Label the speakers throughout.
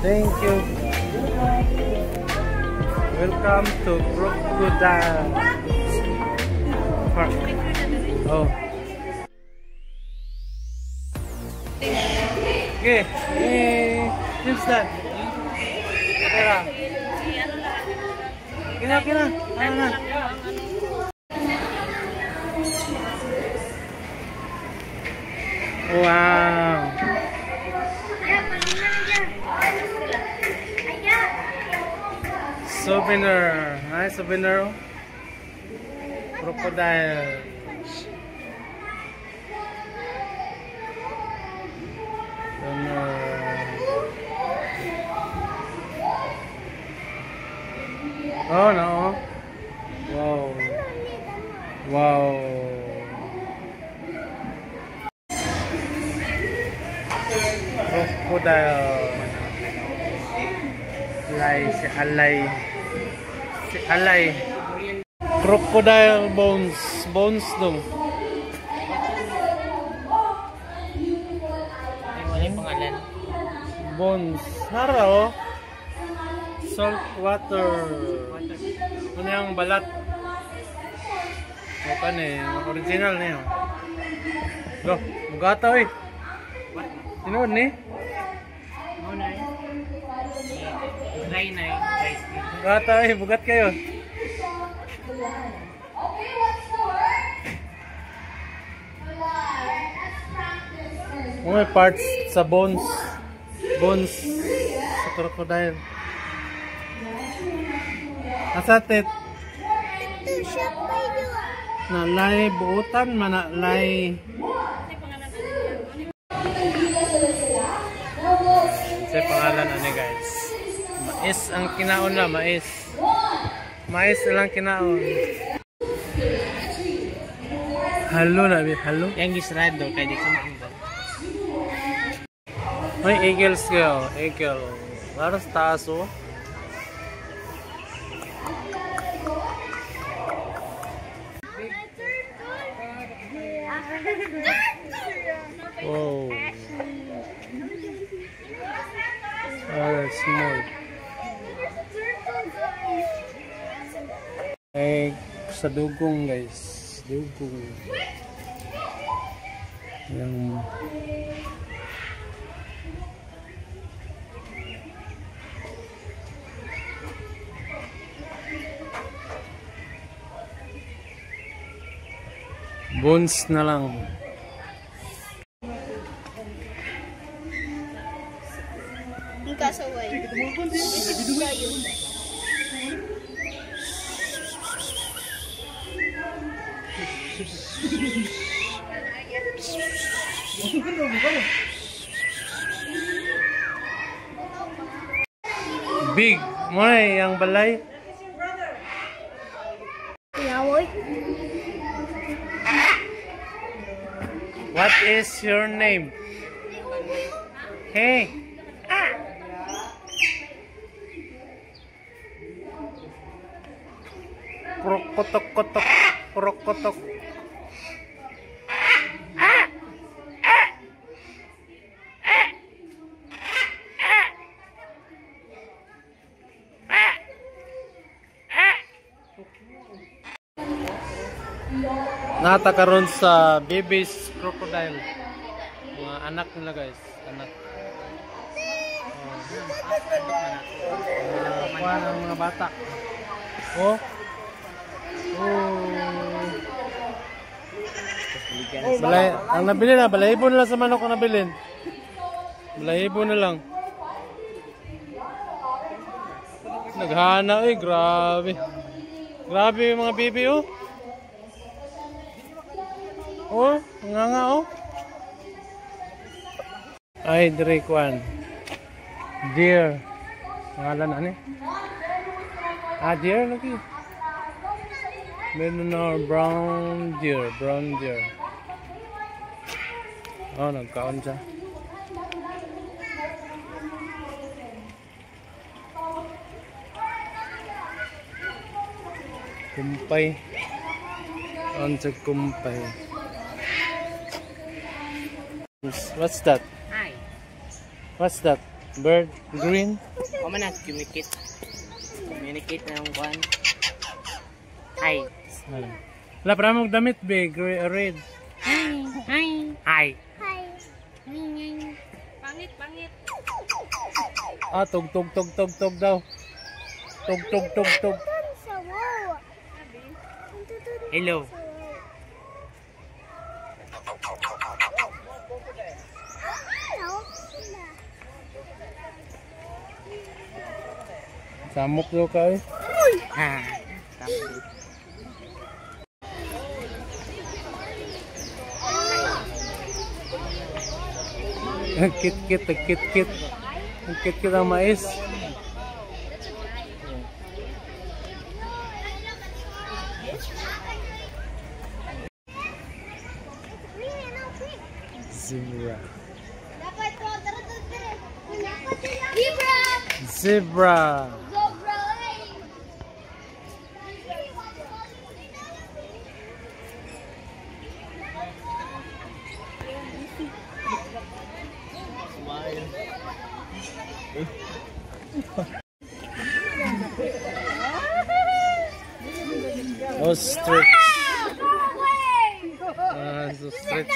Speaker 1: Thank you. Welcome to Crocodile Park. Oh. Okay. Who's that? Kira. Kira. Ano na? Wow. Souvenir. Nice souvenir. Crocodile. Oh no. Wow. Wow. Crocodile. Si Alay. Crocodile bones. Bones dong.
Speaker 2: Ano yung pangalan?
Speaker 1: Bones. Nara oh. Salt water. Ano yung balat? O kan eh. Original na yun. Go. Mugata eh. Sinood ni?
Speaker 2: Dry na yun.
Speaker 1: Mugata eh. Bugat kayo. May parts sa bones. Bones sa crocodile. Asatit. Nalay buutan manalay. Sa pangalan ano guys? Mais ang kinaon na, mais. Mais lang kinaon. Halo na, halo.
Speaker 2: Yang gisrado kay di ka maambal.
Speaker 1: May eagles kayo, eagle. Laras taas oh. Wow. That's small. Eh, sa dugong guys. Dugong. Yang bones na lang.
Speaker 3: Ang kasaway.
Speaker 1: Big. Moy, yang balay.
Speaker 3: Yawoy.
Speaker 1: What is your name? Hey. Krokotok-kotok. Krokotok. Natakaroon sa baby's crocodile. Mga anak nila guys, anak. Kuha ng mga bata. Oh. Balay, ang nabili na, balahibo na lang sa manok ang nabilin. Balahibo na lang. Naghana eh, grabe. Grabe yung mga baby oh. Oh, nga oh. Ay, Drake one. Deer. Pangalan ano eh? Ah, deer lagi. Meron na brown deer. Brown deer. Oh, nagkaon siya. Kumpay. On the kumpay. What's that?
Speaker 2: Hi.
Speaker 1: What's that? Bird? Green?
Speaker 2: O man na, communicate. Communicate na yung one. Hi.
Speaker 1: Wala, para mong damit, big. Red.
Speaker 2: Hi. Hi.
Speaker 3: Hi.
Speaker 2: Pangit.
Speaker 1: Ah, tug daw. Tug.
Speaker 3: Sawo.
Speaker 2: Hello.
Speaker 1: Samok daw ka eh.
Speaker 2: Ha. Tama.
Speaker 1: Kit. Ang kit ang mais. Zebra. Zebra. Ostrich. Ostrich.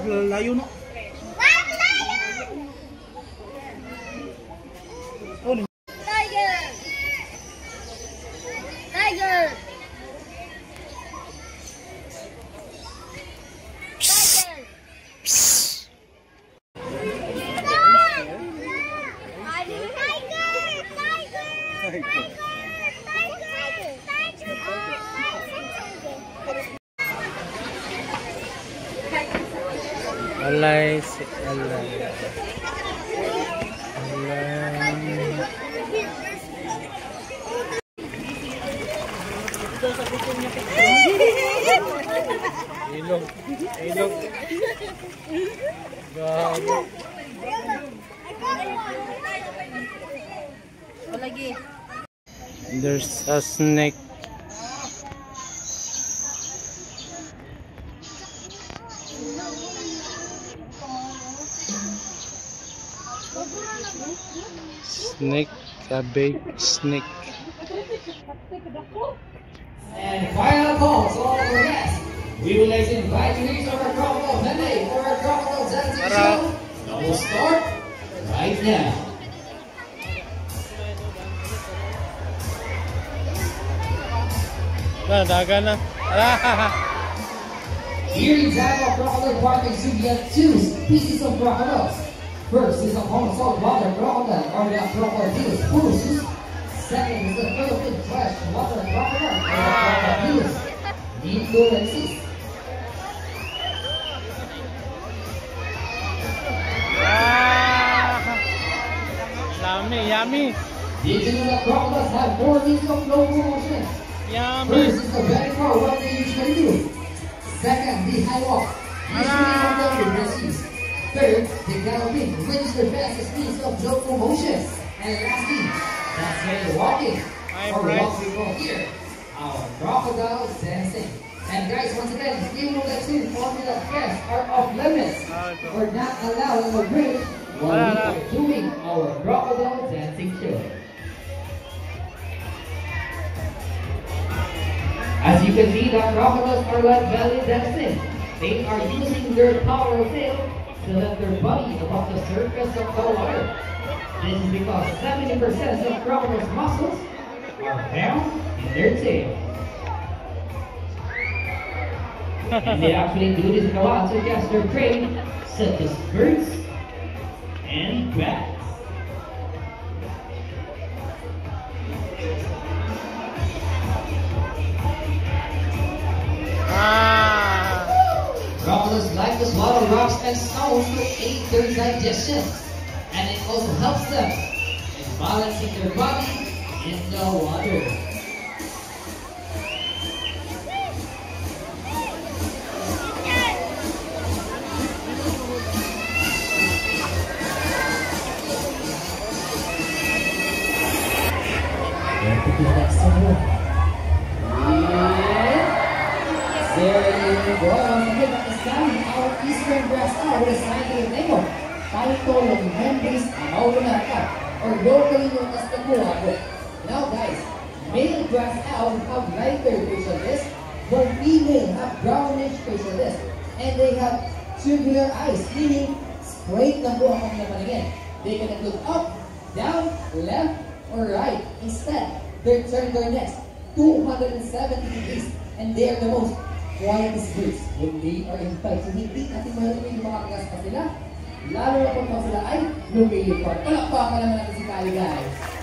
Speaker 4: Layo no.
Speaker 3: Tiger.
Speaker 1: Alay. Ilog. Gago. There's a snake. Snake, a big snake.
Speaker 5: And final call, so all for next. We would like to invite you to our Crocodile Monday for our Crocodile Dancing Show. That will start right now.
Speaker 1: Daga na.
Speaker 5: Here in Zagreb Crocodile Park in Subi have two species of crocodiles. First is a common saltwater crocodile, or the Crocodilus purus. Second is the Philippine freshwater crocodile, or the Crocodilus nidolensis.
Speaker 1: Yummy.
Speaker 5: Did you know that crocodiles have 4 means of locomotion?
Speaker 1: Yummy.
Speaker 5: First is the very far what they usually do. Second, the high walk, usually on the river seas. Third, the galloping, which is the fastest means of locomotion. And lastly, that's the walking, or what we call here, our crocodile dancing. And guys, once again, we will let you inform you that guests are off limits. We're not allowed in the bridge while we are doing our crocodile dancing show. As you can see, the crocodiles are like belly dancing. They are using their powerful tail to lift their body above the surface of the water. This is because 70% of crocodiles' muscles are found in their tail. And they actually do this a lot to catch their prey, such as birds and bats. Crocodiles like to swallow rocks and stones to aid their digestion, and it also helps them in balancing their body in the water. Well, sa mga kasali, our Eastern Brass Star with a scientific name. Kahit to yung members, amaw na ka. Or locally yung kastakuha ko. Now guys, male brass owl have lighter facial disc, while female have brownish facial disc. And they have tubular eyes, meaning straight na buha kong napaningin. They can look up, down, left, or right. Instead, they turn their necks 270 degrees, and they are the most quietest birds when they are in fight. So hindi natin mahilig yung mga kagas pa sila, lalo na kung sila ay lumilipad. Palakpakan naman natin si Kali, guys.